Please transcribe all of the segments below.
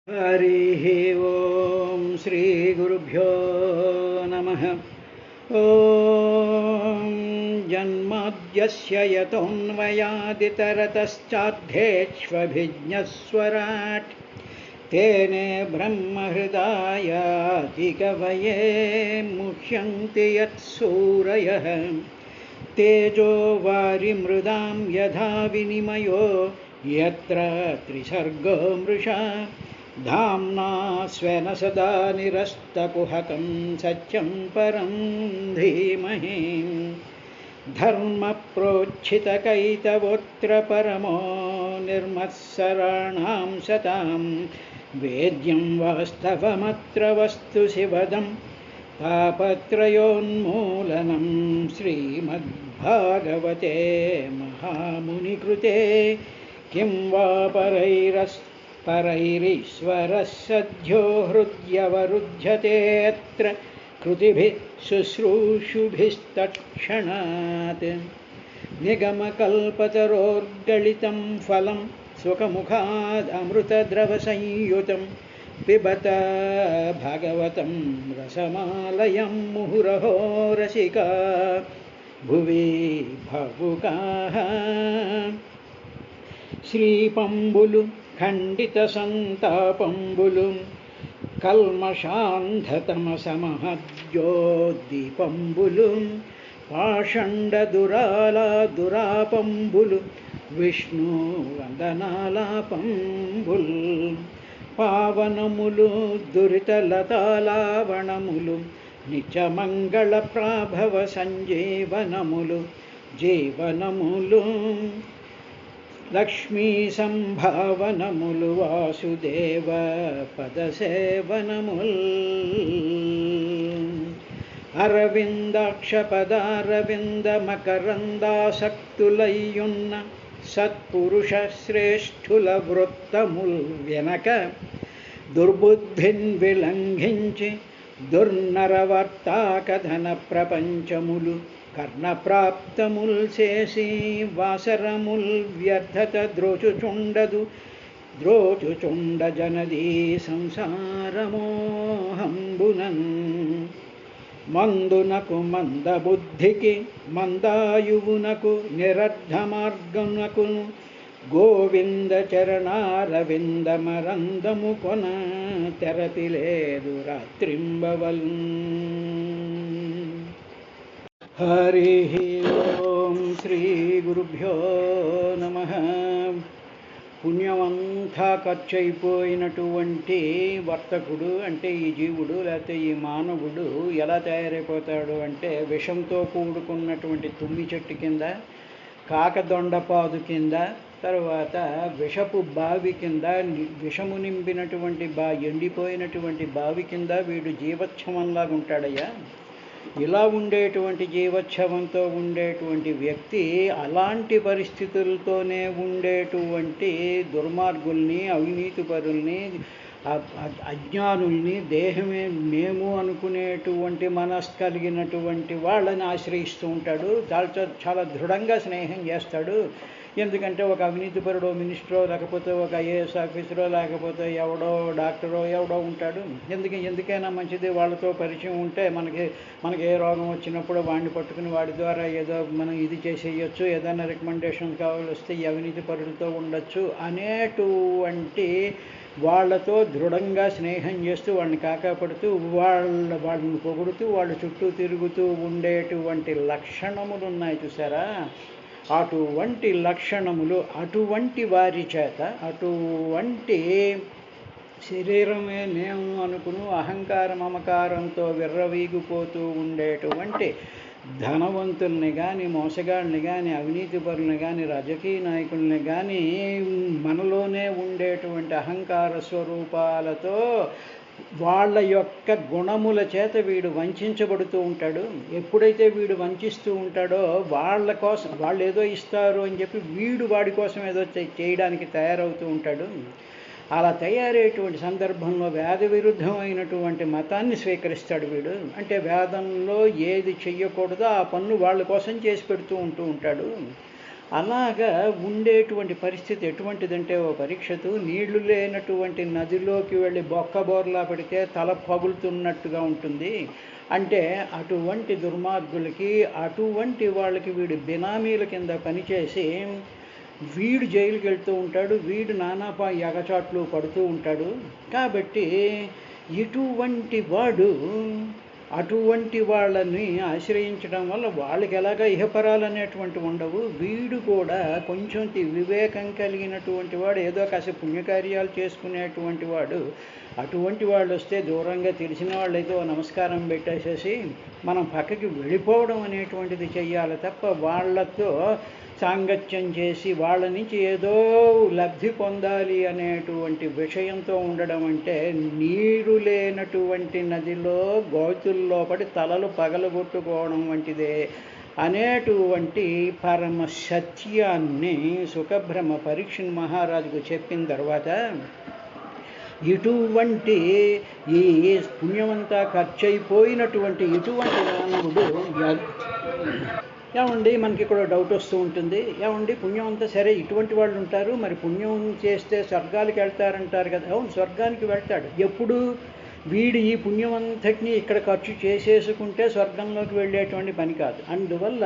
हरिः ओं श्रीगुरुभ्यो नमः। ॐ जन्माद्यस्य यतोऽन्वयादितरतश्चार्थेष्वभिज्ञस्वराट् तेने ब्रह्महृदायादिकवये मुह्यन्ति यत्सूरयः तेजो वारिमृदां यथा विनिमयो यत्र त्रिसर्गो मृषा धाम्ना स्वेन सदा निरस्तकुहकं सत्यं परं धीमहि धर्मप्रोज्झितकैतवोऽत्र परमो निर्मत्सराणां सतां वेद्यं वास्तवमत्र वस्तु शिवदं तापत्रयोन्मूलनं श्रीमद्भागवते महामुनिकृते किं वा परैरीश्वरः सद्यो हृद्यवरुध्यतेऽत्र कृतिभिः शुश्रूषुभिस्तत्क्षणात् निगमकल्पतरोर्गलितं फलं स्वकमुखादमृतद्रवसंयुतं पिबत भागवतं रसमालयं मुहुरहो रसिका भुवि भावुकाः श्रीपंबुलु खण्डितसन्तापंबुलु कल्मषान्धतमसमहद्योद्दीपंबुलु पाषण्डदुरालादुरापंबुलु विष्णुवन्दनालापंबुल् पावनमुलु दुरितलतालावणमुलु नित्यमङ्गलप्राभव सञ्जीवनमुलु जीवनमुलु लक्ष्मी संभावनमुलु वासुदेव पदसेवनमुल अरविन्दाक्षपदारविन्दमकरन्दासक्तुलय्युन्न सत्पुरुष श्रेष्ठुल वृत्तमुल व्यनक दुर्बुद्धिन् विलङ्घिंచి దుర్నరవర్తాకధన ప్రపంచములు కర్ణప్రాప్తముల్ చేసి వాసరముల్ వ్యర్థత ద్రోచుచుండ జనదీ సంసారమోహంబునన్ మందునకు మందబుద్ధికి మందాయువునకు నిరర్ధమార్గమునకు గోవింద చరణారవిందమరందము కొన తెరపి లేదు రాత్రింబవల్. హరి ఓం శ్రీ గురుభ్యో నమః. పుణ్యమంతా ఖర్చయిపోయినటువంటి వర్తకుడు అంటే ఈ జీవుడు లేకపోతే ఈ మానవుడు ఎలా తయారైపోతాడు అంటే విషంతో కూడుకున్నటువంటి తుమ్మి చెట్టు కింద, కాకదొండపాదు కింద, తర్వాత విషపు బావి కింద, విషము నింపినటువంటి ఎండిపోయినటువంటి బావి కింద వీడు జీవచ్ఛవంలాగా ఉంటాడయ్యా. ఇలా ఉండేటువంటి జీవచ్ఛవంతో ఉండేటువంటి వ్యక్తి అలాంటి పరిస్థితులతోనే ఉండేటువంటి దుర్మార్గుల్ని, అవినీతిపరుల్ని, అజ్ఞానుల్ని, దేహమే మేము అనుకునేటువంటి మనసు కలిగినటువంటి వాళ్ళని ఆశ్రయిస్తూ ఉంటాడు. చాలా దృఢంగా స్నేహం చేస్తాడు. ఎందుకంటే ఒక అవినీతిపరుడో మినిస్టరో లేకపోతే ఒక ఐఏఎస్ ఆఫీసరో లేకపోతే ఎవడో డాక్టరో ఎవడో ఉంటాడు. ఎందుకైనా మంచిది వాళ్ళతో పరిచయం ఉంటే మనకి ఏ రోగం వచ్చినప్పుడు వాడిని పట్టుకుని వాడి ద్వారా ఏదో మనం ఇది చేసేయచ్చు, ఏదైనా రికమెండేషన్ కావాలి వస్తే ఈ అవినీతిపరులతో ఉండొచ్చు అనేటువంటి వాళ్ళతో దృఢంగా స్నేహం చేస్తూ వాళ్ళని కాకాపడుతూ వాళ్ళని పొగుడుతూ వాళ్ళ చుట్టూ తిరుగుతూ ఉండేటువంటి లక్షణములు ఉన్నాయి చూసారా. అటువంటి లక్షణములు అటువంటి వారి చేత అటువంటి శరీరమే నేను అనుకుని అహంకార మమకారంతో విర్రవీగిపోతూ ఉండేటువంటి ధనవంతుల్ని కానీ, మోసగాళ్ళని కానీ, అవినీతిపరుల్ని కానీ, రాజకీయ నాయకుల్ని కానీ మనలోనే ఉండేటువంటి అహంకార స్వరూపాలతో వాళ్ళ యొక్క గుణముల చేత వీడు వంచబడుతూ ఉంటాడు. ఎప్పుడైతే వీడు వంచిస్తూ ఉంటాడో వాళ్ళ కోసం వాళ్ళు ఏదో ఇస్తారు అని చెప్పి వీడు వాడి కోసం ఏదో చేయడానికి తయారవుతూ ఉంటాడు. అలా తయారయ్యేటువంటి సందర్భంలో వేద విరుద్ధమైనటువంటి మతాన్ని స్వీకరిస్తాడు వీడు. అంటే వేదంలో ఏది చెయ్యకూడదో ఆ పన్ను వాళ్ళ కోసం చేసి పెడుతూ ఉంటాడు. అలాగా ఉండేటువంటి పరిస్థితి ఎటువంటిదంటే ఓ పరీక్షతో నీళ్లు లేనటువంటి నదిలోకి వెళ్ళి బొక్కబోర్లా పెడితే తల పగులుతున్నట్టుగా ఉంటుంది. అంటే అటువంటి దుర్మార్గులకి, అటువంటి వాళ్ళకి వీడు బినామీల కింద పనిచేసి వీడు జైలుకి వెళ్తూ ఉంటాడు, వీడు నానా ఎగచాట్లు పడుతూ ఉంటాడు. కాబట్టి ఇటువంటి వాడు అటువంటి వాళ్ళని ఆశ్రయించడం వల్ల వాళ్ళకి ఎలాగా ఇహపరాలనేటువంటి ఉండవు. వీడు కూడా కొంచెం వివేకం కలిగినటువంటి వాడు, ఏదో కాసేపు పుణ్యకార్యాలు చేసుకునేటువంటి వాడు. అటువంటి వాళ్ళు వస్తే దూరంగా తెలిసిన వాళ్ళైతే నమస్కారం పెట్టేసేసి మనం పక్కకి వెళ్ళిపోవడం అనేటువంటిది చెయ్యాలి తప్ప వాళ్ళతో సాంగత్యం చేసి వాళ్ళ నుంచి ఏదో లబ్ధి పొందాలి అనేటువంటి విషయంతో ఉండడం అంటే నీరు లేనటువంటి నదిలో గోతుల్లో పడి తలలు పగలగొట్టుకోవడం వంటిదే అనేటువంటి పరమ సత్యాన్ని సుఖబ్రహ్మ పరీక్ష మహారాజుకు చెప్పిన తర్వాత ఇటువంటి ఈ పుణ్యమంతా ఖర్చయిపోయినటువంటి ఇటువంటి మానవుడు ఏమండి మనకి ఇక్కడ డౌట్ వస్తూ ఉంటుంది. ఏమండి పుణ్యం అంతా సరే ఇటువంటి వాళ్ళు ఉంటారు, మరి పుణ్యం చేస్తే స్వర్గానికి వెళ్తారంటారు కదా. అవును, స్వర్గానికి వెళ్తాడు. ఎప్పుడు వీడు ఈ పుణ్యం అంతటినీ ఇక్కడ ఖర్చు చేసేసుకుంటే స్వర్గంలోకి వెళ్ళేటువంటి పని కాదు. అందువల్ల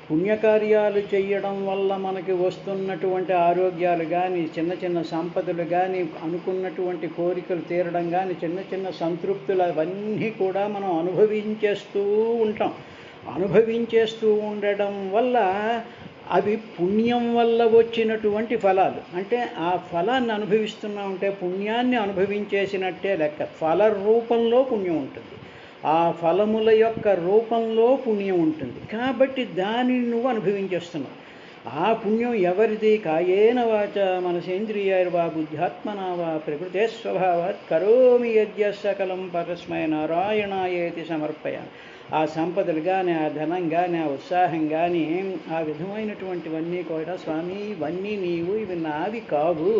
పుణ్యకార్యాలు చేయడం వల్ల మనకి వస్తున్నటువంటి ఆరోగ్యాలు కానీ, చిన్న చిన్న సంపదలు కానీ, అనుకున్నటువంటి కోరికలు తీరడం కానీ, చిన్న చిన్న సంతృప్తులు అవన్నీ కూడా మనం అనుభవించేస్తూ ఉంటాం. అనుభవించేస్తూ ఉండడం వల్ల అవి పుణ్యం వల్ల వచ్చినటువంటి ఫలాలు. అంటే ఆ ఫలాన్ని అనుభవిస్తున్నా ఉంటే పుణ్యాన్ని అనుభవించేసినట్టే లెక్క. ఫల రూపంలో పుణ్యం ఉంటుంది, ఆ ఫలముల యొక్క రూపంలో పుణ్యం ఉంటుంది. కాబట్టి దానిని నువ్వు అనుభవించేస్తున్నావు. ఆ పుణ్యం ఎవరిది? కాయేన వాచ మనసేంద్రియైర్వా బుద్ధ్యాత్మనా వా ప్రకృతే స్వభావాత్ కరోమి యజ్ఞ సకలం పరస్మై నారాయణాయేతి సమర్పయామి. ఆ సంపదలు కానీ, ఆ ధనం కానీ, ఆ ఉత్సాహం కానీ, ఆ విధమైనటువంటివన్నీ కూడా స్వామి ఇవన్నీ నీవు, ఇవి నావి కావు,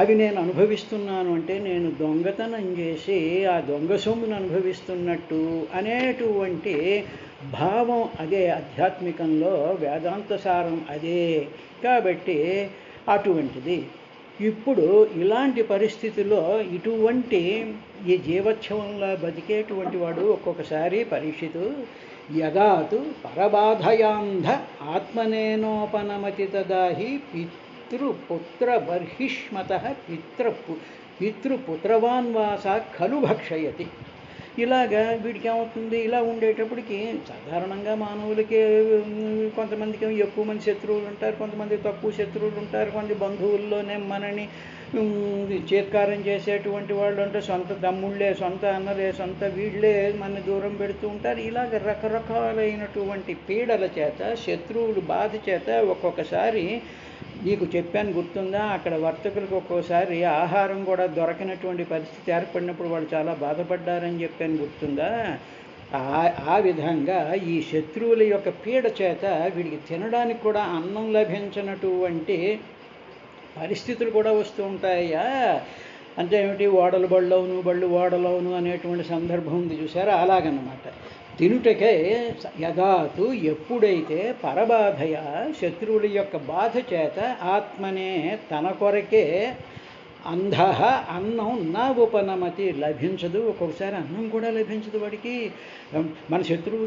అవి నేను అనుభవిస్తున్నాను అంటే నేను దొంగతనం చేసి ఆ దొంగ సొమ్మును అనుభవిస్తున్నట్టు అనేటువంటి భావం అదే ఆధ్యాత్మికంలో వేదాంత సారం అదే. కాబట్టి అటువంటిది ఇప్పుడు ఇలాంటి పరిస్థితుల్లో ఇటువంటి ఈ జీవోత్సవంలో బతికేటువంటి వాడు ఒక్కొక్కసారి పరీక్షితు యగాతు పరబాధయాంధ ఆత్మనేనోపనమతి తదాహి పితృపుత్ర బర్హిష్మత పితృపుత్రవాన్వాస ఖలు భక్షయతి. ఇలాగా వీడికి ఏమవుతుంది? ఇలా ఉండేటప్పటికి సాధారణంగా మానవులకి కొంతమందికి ఎక్కువ మంది శత్రువులు ఉంటారు, కొంతమంది తక్కువ శత్రువులు ఉంటారు, కొంత బంధువుల్లోనే మనని చేత్కారం చేసేటువంటి వాళ్ళు అంటే సొంత తమ్ముళ్ళే, సొంత అన్నలే, సొంత వీళ్ళే మన దూరం పెడుతూ ఉంటారు. ఇలాగ రకరకాలైనటువంటి పీడల చేత, శత్రువులు బాధ చేత ఒక్కొక్కసారి నీకు చెప్పాను గుర్తుందా, అక్కడ వర్తకులకు ఒక్కోసారి ఆహారం కూడా దొరకనటువంటి పరిస్థితి ఏర్పడినప్పుడు వాళ్ళు చాలా బాధపడ్డారని చెప్పాను గుర్తుందా. ఆ విధంగా ఈ శత్రువుల యొక్క పీడ చేత వీడికి తినడానికి కూడా అన్నం లభించినటువంటి పరిస్థితులు కూడా వస్తూ ఉంటాయా. అంటే ఏమిటి, ఓడలు బళ్ళవును, బళ్ళు ఓడలవును అనేటువంటి సందర్భం ఉంది చూసారా, అలాగన్నమాట. తినుటకే యగాతు ఎప్పుడైతే పరబాధయ శత్రువుల యొక్క బాధ చేత ఆత్మనే తన కొరకే అంధ అన్నం నా ఉపనమతి లభించదు. ఒక్కొక్కసారి అన్నం కూడా లభించదు వాడికి. మన శత్రువు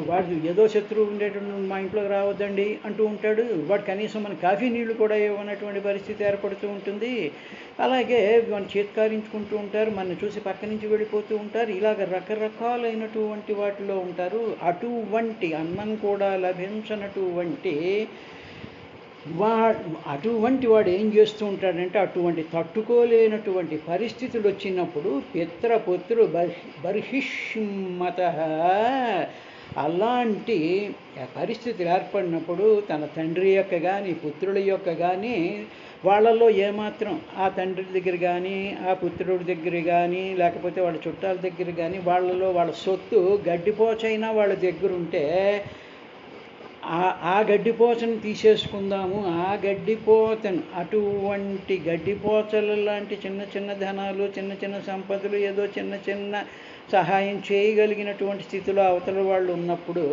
వాడు ఏదో శత్రువు ఉండేటువంటి మా ఇంట్లోకి రావద్దండి అంటూ ఉంటాడు, వాడు కనీసం మన కాఫీ నీళ్లు కూడా ఇవ్వనటువంటి పరిస్థితి ఏర్పడుతూ ఉంటుంది. అలాగే మన చేత్కారించుకుంటూ ఉంటారు, మన చూసి పక్క నుంచి వెళ్ళిపోతూ ఉంటారు. ఇలాగ రకరకాలైనటువంటి వాటిలో ఉంటారు. అటువంటి అన్నం కూడా లభించనటువంటి అటువంటి వాడు ఏం చేస్తూ ఉంటాడంటే, అటువంటి తట్టుకోలేనటువంటి పరిస్థితులు వచ్చినప్పుడు పిత్రపుత్రు బర్హిష్మత అలాంటి పరిస్థితులు ఏర్పడినప్పుడు తన తండ్రి యొక్క కానీ, పుత్రుల యొక్క కానీ, వాళ్ళల్లో ఏమాత్రం ఆ తండ్రి దగ్గర కానీ, ఆ పుత్రుడి దగ్గర కానీ, లేకపోతే వాళ్ళ చుట్టాల దగ్గర కానీ వాళ్ళలో వాళ్ళ సొత్తు గడ్డిపోచైనా వాళ్ళ దగ్గర ఉంటే ఆ గడ్డిపోచను తీసేసుకుందాము, ఆ గడ్డిపోచను అటువంటి గడ్డిపోచల లాంటి చిన్న చిన్న ధనాలు, చిన్న చిన్న సంపదలు, ఏదో చిన్న చిన్న సహాయం చేయగలిగినటువంటి స్థితిలో అవతల వాళ్ళు ఉన్నప్పుడు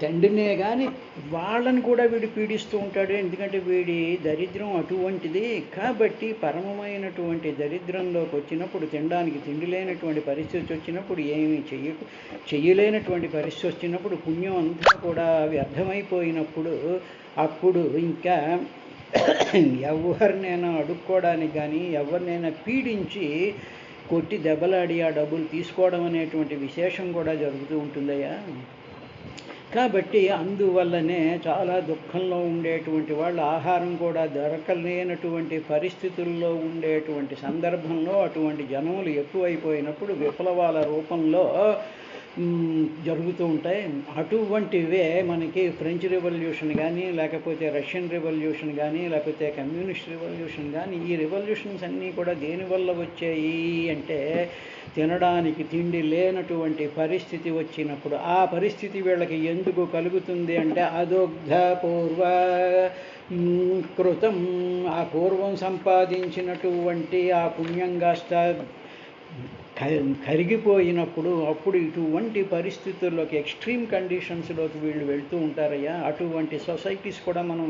తండ్రినే కానీ వాళ్ళని కూడా వీడు పీడిస్తూ ఉంటాడు. ఎందుకంటే వీడి దరిద్రం అటువంటిది. కాబట్టి పరమమైనటువంటి దరిద్రంలోకి వచ్చినప్పుడు, తినడానికి తిండి లేనటువంటి పరిస్థితి వచ్చినప్పుడు, ఏమీ చెయ్యలేనటువంటి పరిస్థితి వచ్చినప్పుడు, పుణ్యం అంతా కూడా వ్యర్థమైపోయినప్పుడు, అప్పుడు ఇంకా ఎవరినైనా అడుక్కోవడానికి కానీ, ఎవరినైనా పీడించి కొట్టి దెబ్బలాడి ఆ డబ్బులు తీసుకోవడం అనేటువంటి విశేషం కూడా జరుగుతూ ఉంటుందయ్యా. కాబట్టి అందువల్లనే చాలా దుఃఖంలో ఉండేటువంటి వాళ్ళు ఆహారం కూడా దొరకలేనటువంటి పరిస్థితుల్లో ఉండేటువంటి సందర్భంలో అటువంటి జనములు ఎక్కువైపోయినప్పుడు విప్లవాల రూపంలో జరుగుతూ ఉంటాయి. అటువంటివే మనకి ఫ్రెంచ్ రెవల్యూషన్ కానీ, లేకపోతే రష్యన్ రెవల్యూషన్ కానీ, లేకపోతే కమ్యూనిస్ట్ రెవల్యూషన్ కానీ, ఈ రెవల్యూషన్స్ అన్నీ కూడా దేనివల్ల వచ్చాయి అంటే, తినడానికి తిండి లేనటువంటి పరిస్థితి వచ్చినప్పుడు, ఆ పరిస్థితి వీళ్ళకి ఎందుకు కలుగుతుంది అంటే, అదోగ్ధ పూర్వ కృతం, ఆ పూర్వం సంపాదించినటువంటి ఆ పుణ్యం కాస్త కరిగిపోయినప్పుడు, అప్పుడు ఇటువంటి పరిస్థితుల్లోకి, ఎక్స్ట్రీమ్ కండిషన్స్లోకి వీళ్ళు వెళ్తూ ఉంటారయ్యా. అటువంటి సొసైటీస్ కూడా మనం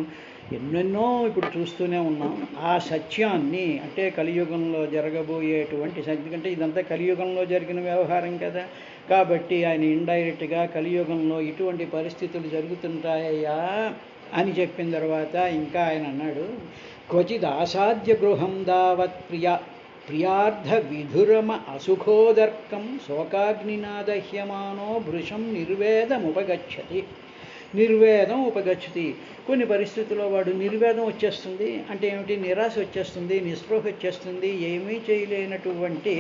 ఎన్నెన్నో ఇప్పుడు చూస్తూనే ఉన్నాం. ఆ సత్యాన్ని అంటే కలియుగంలో జరగబోయేటువంటి ఎందుకంటే ఇదంతా కలియుగంలో జరిగిన వ్యవహారం కదా. కాబట్టి ఆయన ఇండైరెక్ట్గా కలియుగంలో ఇటువంటి పరిస్థితులు జరుగుతుంటాయా అని చెప్పిన తర్వాత ఇంకా ఆయన అన్నాడు, క్వచిద్ ఆసాద్య గృహం దావత్ ప్రియార్థ విధురమ అసుఖోదర్కం శోకాగ్నినాదహ్యమానో భృశం నిర్వేదం ఉపగచ్చతి. కొన్ని పరిస్థితుల్లో వాడు నిర్వేదం వచ్చేస్తుంది. అంటే ఏమిటి? నిరాశ వచ్చేస్తుంది, నిస్పృహ వచ్చేస్తుంది, ఏమీ చేయలేనటువంటి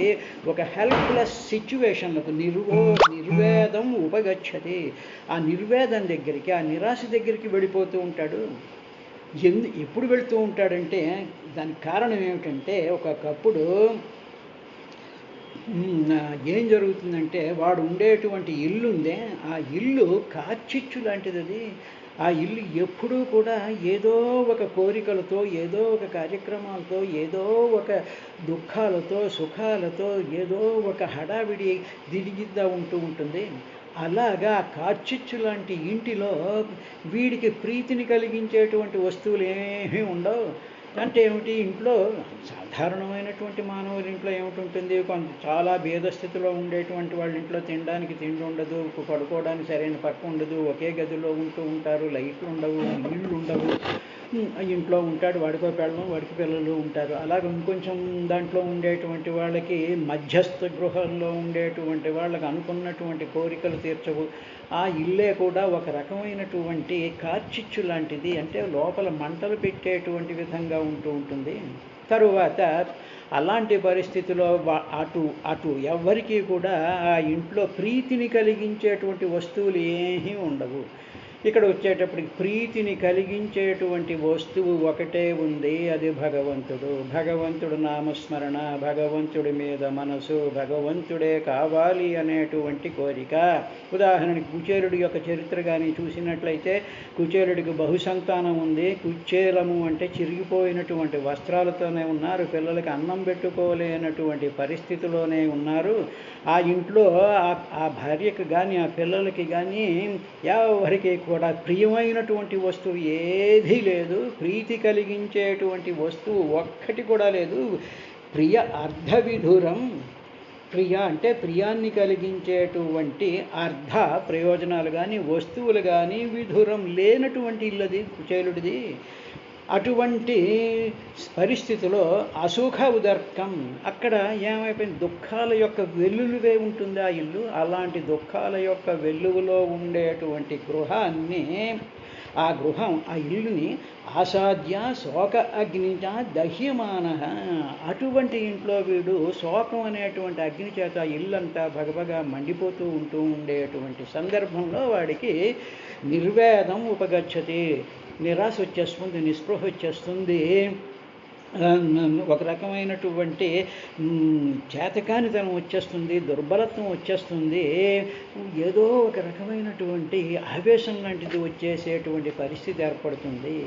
ఒక హెల్ప్లెస్ సిచ్యువేషన్లకు నిర్వేదం ఉపగచ్చతి. ఆ నిర్వేదం దగ్గరికి, ఆ నిరాశ దగ్గరికి వెళ్ళిపోతూ ఉంటాడు. ఎప్పుడు వెళుతూ ఉంటాడంటే దానికి కారణం ఏమిటంటే, ఒకప్పుడు ఏం జరుగుతుందంటే, వాడు ఉండేటువంటి ఇల్లు ఉందే, ఆ ఇల్లు కార్చిచ్చు లాంటిది. అది ఆ ఇల్లు ఎప్పుడూ కూడా ఏదో ఒక కోరికలతో, ఏదో ఒక కార్యక్రమాలతో, ఏదో ఒక దుఃఖాలతో, సుఖాలతో, ఏదో ఒక హడావిడి దిడిగిద్దా ఉంటూ ఉంటుంది. అలాగా కార్చిచ్చు లాంటి ఇంటిలో వీడికి ప్రీతిని కలిగించేటువంటి వస్తువులు ఏమీ ఉండవు. అంటే ఏమిటి? ఇంట్లో సాధారణమైనటువంటి మానవుల ఇంట్లో ఏమిటి? కొంత చాలా భేదస్థితిలో ఉండేటువంటి వాళ్ళ ఇంట్లో తినడానికి తిండి ఉండదు, పడుకోవడానికి సరైన పక్క ఉండదు, ఒకే గదిలో ఉంటూ ఉంటారు, లైట్లు ఉండవు, నీళ్లు ఉండవు. ఇంట్లో ఉంటాడు, వాడికో పెళ్ళం, వాడికి పిల్లలు ఉంటారు. అలాగే ఇంకొంచెం దాంట్లో ఉండేటువంటి వాళ్ళకి, మధ్యస్థ గృహంలో ఉండేటువంటి వాళ్ళకి అనుకున్నటువంటి కోరికలు తీర్చవు. ఆ ఇల్లే కూడా ఒక రకమైనటువంటి కార్చిచ్చు లాంటిది. అంటే లోపల మంటలు పెట్టేటువంటి విధంగా ఉంటూ ఉంటుంది. తరువాత అలాంటి పరిస్థితిలో అటు ఎవ్వరికీ కూడా ఆ ఇంట్లో ప్రీతిని కలిగించేటువంటి వస్తువులు ఏమీ ఉండవు. ఇక్కడ వచ్చేటప్పటికి ప్రీతిని కలిగించేటువంటి వస్తువు ఒకటే ఉంది, అది భగవంతుడు నామస్మరణ, భగవంతుడి మీద మనసు, భగవంతుడే కావాలి అనేటువంటి కోరిక. ఉదాహరణకి కుచేలుడి యొక్క చరిత్ర కానీ చూసినట్లయితే, కుచేలుడికి బహుసంతానం ఉంది. కుచేలము అంటే చిరిగిపోయినటువంటి వస్త్రాలతోనే ఉన్నారు, పిల్లలకి అన్నం పెట్టుకోలేనటువంటి పరిస్థితిలోనే ఉన్నారు. ఆ ఇంట్లో ఆ భార్యకు కానీ, ఆ పిల్లలకి కానీ ఎవరికి కూడా ప్రియమైనటువంటి వస్తువు ఏదీ లేదు. ప్రీతి కలిగించేటువంటి వస్తువు ఒక్కటి కూడా లేదు. ప్రియ అర్ధవిధురం, ప్రియ అంటే ప్రియాన్ని కలిగించేటువంటి అర్ధ ప్రయోజనాలు కానీ, వస్తువులు కానీ విధురం లేనటువంటి ఇల్లది కుచేలుడిది. అటువంటి పరిస్థితిలో అసుఖ ఉదర్కం, అక్కడ ఏమైపోయింది? దుఃఖాల యొక్క వెల్లువే ఉంటుంది ఆ ఇల్లు. అలాంటి దుఃఖాల యొక్క వెల్లువలో ఉండేటువంటి గృహాన్ని, ఆ ఇల్లుని ఆసాద్య శోక అగ్నిచ దహ్యమాన, అటువంటి ఇంట్లో వీడు శోకం అనేటువంటి అగ్ని చేత ఇల్లంతా భగభగా మండిపోతూ ఉండేటువంటి సందర్భంలో వాడికి నిర్వేదం ఉపగచ్చతి, నిరాశ వచ్చేస్తుంది, నిస్పృహ వచ్చేస్తుంది, ఒక రకమైనటువంటి చేతకానితనం వచ్చేస్తుంది, దుర్బలత్వం వచ్చేస్తుంది, ఏదో ఒక రకమైనటువంటి ఆవేశం లాంటిది వచ్చేసేటువంటి పరిస్థితి ఏర్పడుతుంది.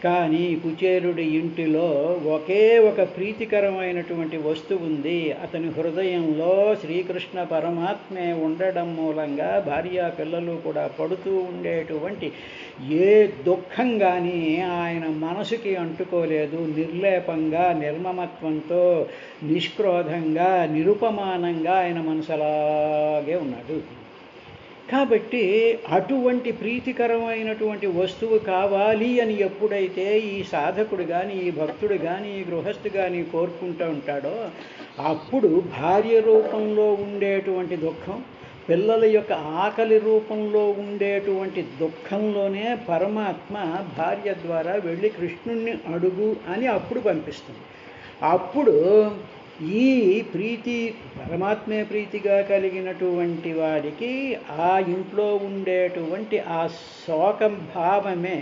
కానీ కుచేలుడి ఇంటిలో ఒకే ఒక ప్రీతికరమైనటువంటి వస్తువు ఉంది. అతని హృదయంలో శ్రీకృష్ణ పరమాత్మే ఉండడం మూలంగా భార్యా పిల్లలు కూడా పడుతూ ఉండేటువంటి ఏ దుఃఖం కానీ ఆయన మనసుకి అంటుకోలేదు. నిర్లేపంగా, నిర్మమత్వంతో, నిష్క్రోధంగా, నిరుపమానంగా ఆయన మనసు అలాగే ఉన్నాడు. కాబట్టి అటువంటి ప్రీతికరమైనటువంటి వస్తువు కావాలి అని ఎప్పుడైతే ఈ సాధకుడు కానీ, ఈ భక్తుడు కానీ, ఈ గృహస్థు కానీ కోరుకుంటూ ఉంటాడో, అప్పుడు భార్య రూపంలో ఉండేటువంటి దుఃఖం, పిల్లల యొక్క ఆకలి రూపంలో ఉండేటువంటి దుఃఖంలోనే పరమాత్మ భార్య ద్వారా వెళ్ళి కృష్ణుణ్ణి అడుగు అని అప్పుడు పంపిస్తుంది. అప్పుడు ఈ ప్రీతి, పరమాత్మే ప్రీతిగా కలిగినటువంటి వాడికి ఆ ఇంట్లో ఉండేటువంటి ఆ శోకం భావమే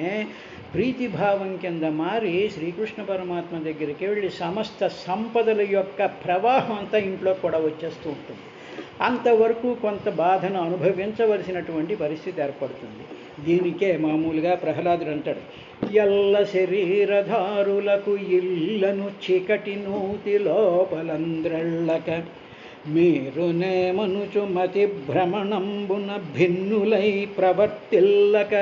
ప్రీతిభావం కింద మారి శ్రీకృష్ణ పరమాత్మ దగ్గరికి వెళ్ళి సమస్త సంపదల యొక్క ప్రవాహం అంతా ఇంట్లో కూడా వచ్చేస్తూ ఉంటుంది. అంతవరకు కొంత బాధను అనుభవించవలసినటువంటి పరిస్థితి ఏర్పడుతుంది. దీనికే మామూలుగా ప్రహ్లాదుడు అంటాడు, ఎల్ల శరీరధారులకు ఇల్లను చీకటి నూతి లోపలంద్రళ్ళక మీరునేమనుచు మతి భ్రమణంబున భిన్నులై ప్రవర్తిల్లక.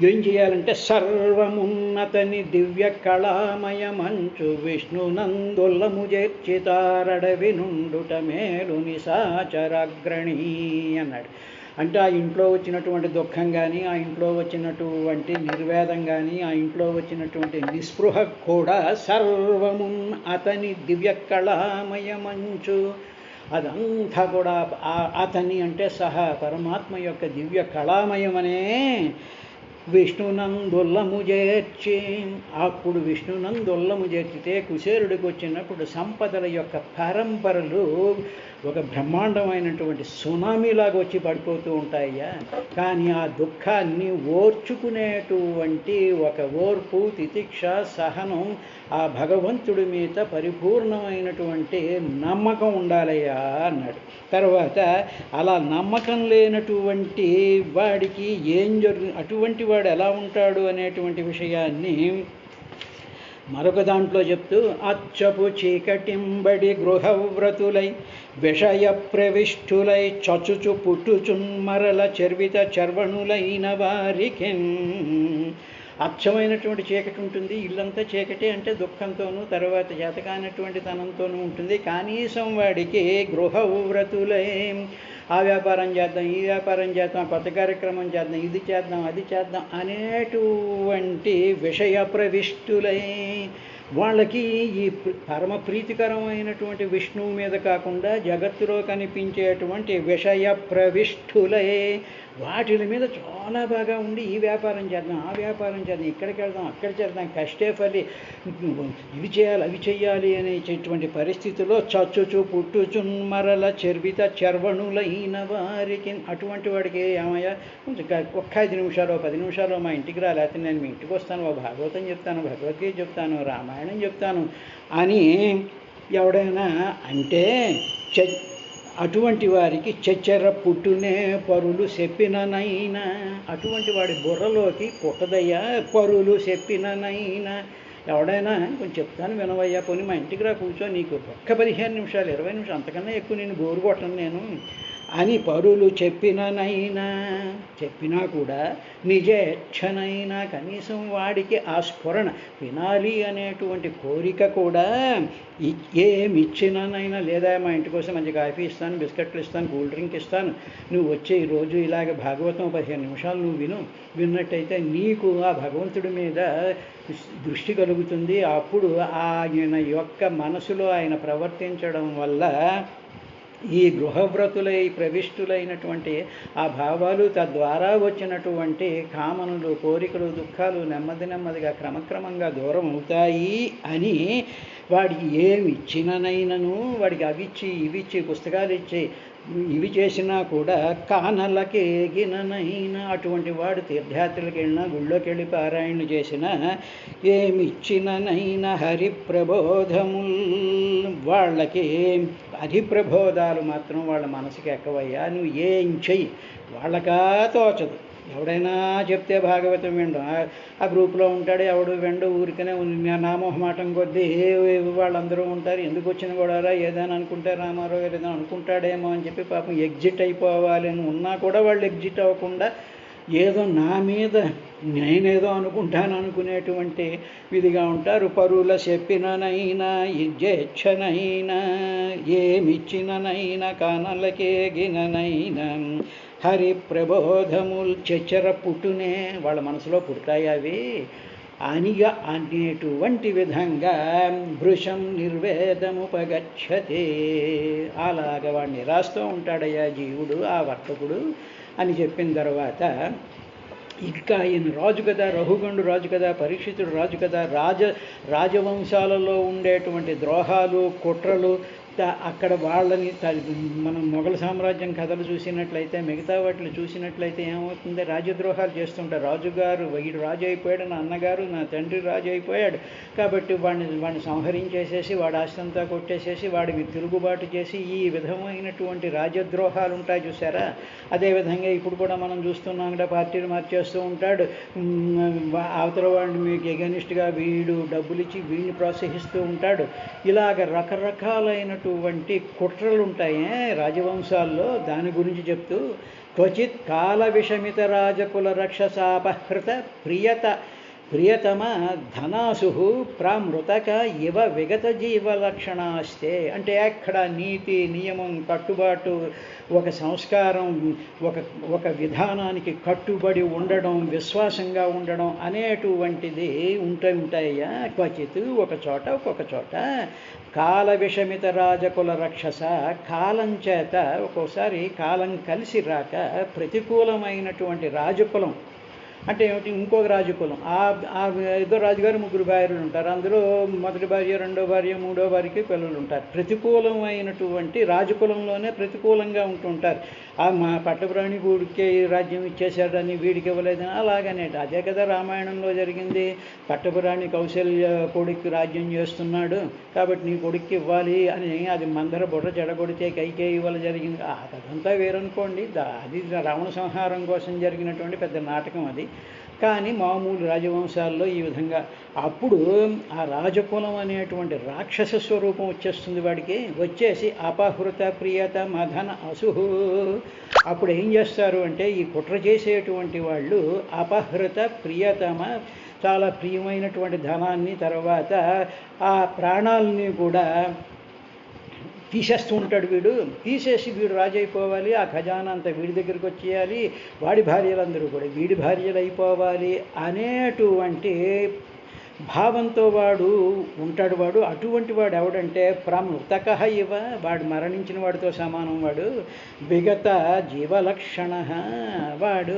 ఏం చేయాలంటే సర్వమున్నతని దివ్య కళామయ మంచు విష్ణునందుల్లము చేర్చితారడవి నుండుట మేలు నిశాచరాగ్రణీ అన్నాడు. అంటే ఆ ఇంట్లో వచ్చినటువంటి దుఃఖం కానీ, ఆ ఇంట్లో వచ్చినటువంటి నిర్వేదం కానీ, ఆ ఇంట్లో వచ్చినటువంటి నిస్పృహ కూడా సర్వము అతని దివ్య కళామయ మంచు, అదంతా కూడా అతని అంటే సహా పరమాత్మ యొక్క దివ్య కళామయమనే విష్ణునందుల్లము చేర్చి. అప్పుడు విష్ణునందుల్లము చేర్చితే కుచేరుడికి వచ్చినప్పుడు సంపదల యొక్క పరంపరలు ఒక బ్రహ్మాండమైనటువంటి సునామీలాగా వచ్చి పడిపోతూ ఉంటాయ్యా. కానీ ఆ దుఃఖాన్ని ఓర్చుకునేటువంటి ఒక ఓర్పు, తితిక్ష, సహనం ఆ భగవంతుడి మీద పరిపూర్ణమైనటువంటి నమ్మకం ఉండాలయ్యా అన్నాడు. తర్వాత అలా నమ్మకం లేనటువంటి వాడికి ఏం అటువంటి వాడు ఎలా ఉంటాడు అనేటువంటి విషయాన్ని మరొక దాంట్లో చెప్తూ, అచ్చపు చీకటింబడి గృహవ్రతులై విషయ ప్రవిష్ఠులై చచుచు పుట్టుచున్మరల చర్విత చర్వణులైన వారికి. అచ్చమైనటువంటి చీకటి ఉంటుంది, ఇల్లంతా చీకటి అంటే దుఃఖంతోనూ తర్వాత చేతకానటువంటి తనంతోనూ ఉంటుంది. కనీసం వాడికి గృహవ్రతులై ఆ వ్యాపారం చేద్దాం, ఈ వ్యాపారం చేద్దాం, కొత్త కార్యక్రమం చేద్దాం, ఇది చేద్దాం, అది చేద్దాం అనేటువంటి విషయ ప్రవిష్టులై వాళ్ళకి ఈ పరమ ప్రీతికరమైనటువంటి విష్ణువు మీద కాకుండా జగత్తులో కనిపించేటువంటి విషయ ప్రవిష్ఠులై వాటిల మీద చాలా బాగా ఉండి ఈ వ్యాపారం చేద్దాం, ఆ వ్యాపారం చేద్దాం, ఇక్కడికి వెళ్దాం, అక్కడ చేద్దాం, కష్టే ఫలి, ఇవి చేయాలి, అవి చెయ్యాలి అనేటువంటి పరిస్థితిలో చచ్చుచు పుట్టుచున్మరల చర్విత చర్వణులైన వారికి. అటువంటి వాడికి ఏమయ్యా కొంచెం ఒక్క 5 నిమిషాలు 10 నిమిషాలు మా ఇంటికి రా, లేకపోతే నేను మీ ఇంటికి వస్తాను, భాగవతం చెప్తాను, భగవద్గీత చెప్తాను, రామాయణం చెప్తాను అని ఎవడైనా అంటే అటువంటి వారికి చెచ్చెర పుట్టునే పరులు చెప్పిననైనా, అటువంటి వాడి బుర్రలోకి పుట్టదయ్యా పరులు చెప్పిననైనా. ఎవడైనా కొంచెం చెప్తాను వినవయ్యా, పోనీ మా ఇంటికి రా కూర్చో, నీకు ఒక్క 15 నిమిషాలు 20 నిమిషాలు అంతకన్నా ఎక్కువ నేను బోరు కొట్టను నేను అని పరులు చెప్పినా కూడా నిజేచ్ఛనైనా కనీసం వాడికి ఆ స్ఫురణ వినాలి అనేటువంటి కోరిక కూడా ఏమిచ్చిననైనా, లేదా మా ఇంటి కోసం మంచి కాఫీ ఇస్తాను, బిస్కెట్లు ఇస్తాను, కూల్ డ్రింక్ ఇస్తాను, నువ్వు వచ్చే ఈరోజు ఇలాగ భాగవతం 15 నిమిషాలు నువ్వు విన్నట్టయితే నీకు ఆ భగవంతుడి మీద దృష్టి కలుగుతుంది. అప్పుడు ఆయన యొక్క మనసులో ఆయన ప్రవర్తించడం వల్ల ఈ గృహవ్రతులై ప్రవిష్టులైనటువంటి ఆ భావాలు, తద్వారా వచ్చినటువంటి కామనలు, కోరికలు, దుఃఖాలు నెమ్మదిగా క్రమక్రమంగా దూరం అవుతాయి అని వాడికి ఏమి ఇచ్చిననైనను, వాడికి అవిచ్చి ఇవిచ్చి పుస్తకాలు ఇచ్చి ఇవి చేసినా కూడా కానలకేగిననైనా, అటువంటి వాడు తీర్థయాత్రలకు వెళ్ళినా, గుళ్ళోకి వెళ్ళి పారాయణ చేసినా, ఏమిచ్చిననైనా హరిప్రబోధముల్, వాళ్ళకి హరిప్రబోధాలు మాత్రం వాళ్ళ మనసుకి ఎక్కవయ్యా. నువ్వు ఏం చెయ్యి వాళ్ళకా తోచదు, ఎవడైనా చెప్తే భాగవతం వినడం, ఆ గ్రూప్లో ఉంటాడు, ఎవడు వెండు ఊరికనే నామోహమాటం కొద్దీ వాళ్ళందరూ ఉంటారు, ఎందుకు వచ్చిన గొడవరా ఏదైనా అనుకుంటే రామారావు గారు ఏదైనా అనుకుంటాడేమో అని చెప్పి పాపం ఎగ్జిట్ అయిపోవాలి అని ఉన్నా కూడా వాళ్ళు ఎగ్జిట్ అవ్వకుండా ఏదో నా మీద నేనేదో అనుకుంటాను అనుకునేటువంటి విధిగా ఉంటారు. పరుల చెప్పిననైనా ఇజ్జేచ్ఛనైనా ఏమిచ్చిననైనా కానలకేగిననైనా హరి ప్రబోధముల్ చెచ్చర పుట్టునే, వాళ్ళ మనసులో పుడతాయి అవి అనిగా అనేటువంటి విధంగా భృశం నిర్వేదముపగచ్చతే, అలాగ వాడిని రాస్తూ ఉంటాడయ్యా జీవుడు, ఆ వర్తకుడు అని చెప్పిన తర్వాత ఇంకా ఈయన రాజు కదా, రఘుగండు రాజు కదా, పరీక్షితుడు రాజు కదా, రాజవంశాలలో ఉండేటువంటి ద్రోహాలు కుట్రలు అక్కడ వాళ్ళని మనం మొఘల్ సామ్రాజ్యం కథలు చూసినట్లయితే, మిగతా వాటిని చూసినట్లయితే ఏమవుతుంది, రాజద్రోహాలు చేస్తుంటారు. రాజుగారు వీడు రాజు అయిపోయాడు, నా అన్నగారు నా తండ్రి రాజు అయిపోయాడు కాబట్టి వాడిని సంహరించేసేసి వాడి ఆస్తంతా కొట్టేసేసి వాడికి తిరుగుబాటు చేసి ఈ విధమైనటువంటి రాజద్రోహాలు ఉంటాయి చూసారా. అదేవిధంగా ఇప్పుడు కూడా మనం చూస్తున్నాం కదా, పార్టీలు మార్చేస్తూ ఉంటాడు, అవతల వాడిని మీకు ఎగనిస్ట్గా వీడు డబ్బులు ఇచ్చి వీడిని ప్రోత్సహిస్తూ ఉంటాడు. ఇలాగ రకరకాలైన కుట్రలు ఉంటాయి రాజవంశాల్లో. దాని గురించి చెప్తూ క్వచిత్ కాల విషమిత రాజకుల రక్షసాపహృత ప్రియతమ ధనాసు ప్రామృతక ఇవ విగత జీవలక్షణాస్తే, అంటే అక్కడ నీతి నియమం కట్టుబాటు ఒక సంస్కారం ఒక విధానానికి కట్టుబడి ఉండడం విశ్వాసంగా ఉండడం అనేటువంటిది ఉంటాయా. క్వచిత్ ఒక్కొక్క చోట కాల విషమిత రాజకుల రక్షస, కాలం చేత ఒక్కోసారి కాలం కలిసి రాక ప్రతికూలమైనటువంటి రాజకులం అంటే ఏమిటి, ఇంకొక రాజకులం, ఇద్దరు రాజుగారు ముగ్గురు భార్యలు ఉంటారు, అందులో మొదటి భార్య రెండో భార్య మూడో భార్యకి పిల్లలు ఉంటారు. ప్రతికూలమైనటువంటి రాజకులంలోనే ప్రతికూలంగా ఉంటుంటారు. మా పట్టపురాణి వీడికి రాజ్యం ఇచ్చేశాడని వీడికి ఇవ్వలేదని అలాగనే. అదే కదా రామాయణంలో జరిగింది. పట్టపురాణి కౌశల్య కొడుక్కి రాజ్యం చేస్తున్నాడు కాబట్టి నీ కొడుక్కి ఇవ్వాలి అని అది మందర బుర్ర చెడగొడితే కైకేయి వల్ల జరిగింది. అదంతా వేరనుకోండి, అది రావణ సంహారం కోసం జరిగినటువంటి పెద్ద నాటకం అది. కానీ మామూలు రాజవంశాల్లో ఈ విధంగా అప్పుడు ఆ రాజకులం అనేటువంటి రాక్షస స్వరూపం వచ్చేస్తుంది వాడికి. వచ్చేసి అపహృత ప్రియత మధన అసుహు. అప్పుడు ఏం చేస్తారు అంటే ఈ కుట్ర చేసేటువంటి వాళ్ళు అపహృత ప్రియతమ, చాలా ప్రియమైనటువంటి ధనాన్ని తర్వాత ఆ ప్రాణాలని కూడా తీసేస్తూ ఉంటాడు. తీసేసి వీడు రాజు అయిపోవాలి, ఆ ఖజానా అంతా వీడి దగ్గరికి వచ్చేయాలి, వాడి భార్యలందరూ కూడా వీడి భార్యలు అయిపోవాలి అనేటువంటి భావంతో వాడు ఉంటాడు. అటువంటి వాడు ఎవడంటే ప్రమృతక ఇవ, వాడు మరణించిన వాడితో సమానం. వాడు విగత జీవలక్షణ, వాడు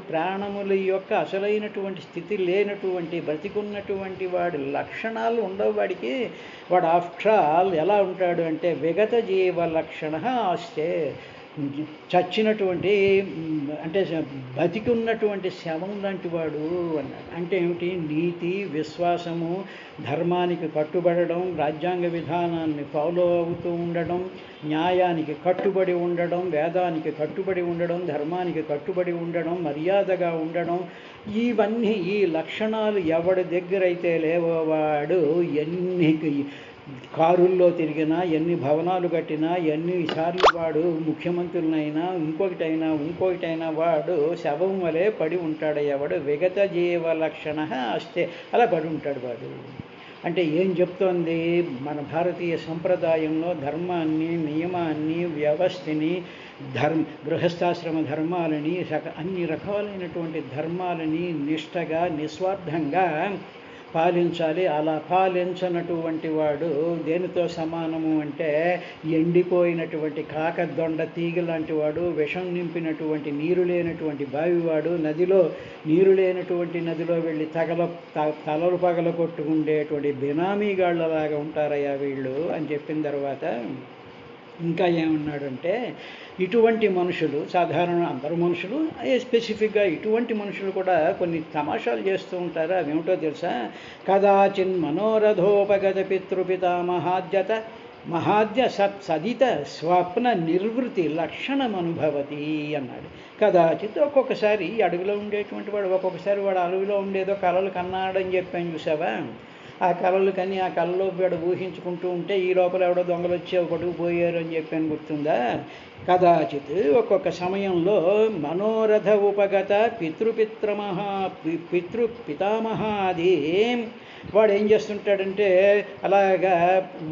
ప్రాణముల యొక్క అసలైనటువంటి స్థితి లేనటువంటి బ్రతికున్నటువంటి వాడి లక్షణాలు ఉండవు వాడికి. వాడు ఆఫ్టర్ ఆల్ ఎలా ఉంటాడు అంటే విగత జీవలక్షణ ఆస్తే, చచ్చినటువంటి అంటే బతికి ఉన్నటువంటి శవం లాంటి వాడు అన్నాడు. అంటే ఏమిటి, నీతి విశ్వాసము ధర్మానికి కట్టుబడడం, రాజ్యాంగ విధానాన్ని ఫాలో అవుతూ ఉండడం, న్యాయానికి కట్టుబడి ఉండడం, వేదానికి కట్టుబడి ఉండడం, ధర్మానికి కట్టుబడి ఉండడం, మర్యాదగా ఉండడం, ఇవన్నీ ఈ లక్షణాలు ఎవడి దగ్గర అయితే లేవో వాడు ఎన్ని కారుల్లో తిరిగినా, ఎన్ని భవనాలు కట్టినా, ఎన్నిసార్లు వాడు ముఖ్యమంత్రులనైనా ఇంకొకటైనా వాడు శవం వలె పడి ఉంటాడు. ఎవడు విగత జీవ లక్షణ అస్తే అలా పడి ఉంటాడు వాడు. అంటే ఏం చెప్తోంది, మన భారతీయ సంప్రదాయంలో ధర్మాన్ని, నియమాన్ని, వ్యవస్థని, గృహస్థాశ్రమ ధర్మాలని, అన్ని రకాలైనటువంటి ధర్మాలని నిష్టగా నిస్వార్థంగా పాలించాలి. అలా పాలించనటువంటి వాడు దేనితో సమానము అంటే ఎండిపోయినటువంటి కాకదొండ తీగ లాంటి వాడు, విషం నింపినటువంటి నీరు లేనటువంటి బావివాడు, నీరు లేనటువంటి నదిలో వెళ్ళి తలలు పగల కొట్టుకుండేటువంటి బినామీగాళ్ళలాగా ఉంటారయ్యా వీళ్ళు అని చెప్పిన తర్వాత ఇంకా ఏమన్నాడంటే ఇటువంటి మనుషులు, సాధారణ అందరు మనుషులు, స్పెసిఫిక్గా ఇటువంటి మనుషులు కూడా కొన్ని తమాషాలు చేస్తూ ఉంటారు. అవేమిటో తెలుసా, కదాచిన్ మనోరథోపగత పితృపితామహాద్యత మహాద్య సదిత స్వప్న నిర్వృతి లక్షణమనుభవతి అన్నాడు. కదాచిత్ ఒక్కొక్కసారి అడవిలో ఉండేటువంటి వాడు ఒక్కొక్కసారి వాడు అడవిలో ఉండేదో కలలు కన్నాడని చెప్పాను చూసావా, ఆ కళలు కని ఆ కళలో వాడు ఊహించుకుంటూ ఉంటే ఈ లోపల ఎవడో దొంగలు వచ్చి పట్టుకుపోయారు అని చెప్పాను, గుర్తుందా? కదాచిత్ ఒక్కొక్క సమయంలో మనోరథ ఉపగత పితామహాది వాడు ఏం చేస్తుంటాడంటే అలాగా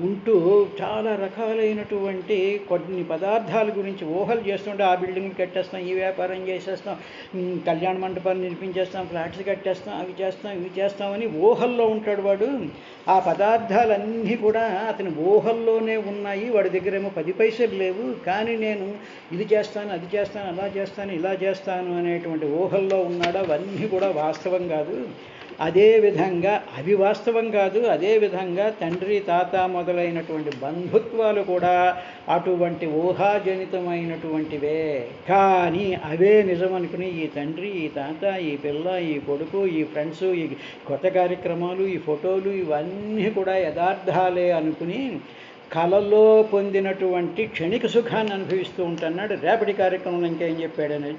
ఉంటూ చాలా రకాలైనటువంటి కొన్ని పదార్థాల గురించి ఊహలు చేస్తుంటే ఆ బిల్డింగ్లు కట్టేస్తాం, ఈ వ్యాపారం చేసేస్తాం, కళ్యాణ మండపాన్ని నిర్మించేస్తాం, ఫ్లాట్స్ కట్టేస్తాం, అవి చేస్తాం ఇవి చేస్తామని ఊహల్లో ఉంటాడు వాడు. ఆ పదార్థాలన్నీ కూడా అతని ఊహల్లోనే ఉన్నాయి. వాడి దగ్గరేమో 10 పైసలు లేవు, కానీ నేను ఇది చేస్తాను అది చేస్తాను అలా చేస్తాను ఇలా చేస్తాను అనేటువంటి ఊహల్లో ఉన్నాడు. అవన్నీ కూడా వాస్తవం కాదు. అదేవిధంగా అవి వాస్తవం కాదు. అదేవిధంగా తండ్రి తాత మొదలైనటువంటి బంధుత్వాలు కూడా అటువంటి ఊహాజనితమైనటువంటివే. కానీ అవే నిజమనుకుని ఈ తండ్రి ఈ తాత ఈ పిల్ల ఈ కొడుకు ఈ ఫ్రెండ్స్ ఈ కొత్త కార్యక్రమాలు ఈ ఫోటోలు ఇవన్నీ కూడా యథార్థాలే అనుకుని కళలో పొందినటువంటి క్షణిక సుఖాన్ని అనుభవిస్తూ ఉంటున్నాడు. రేపటి కార్యక్రమంలో ఇంకేం చెప్పాడనేది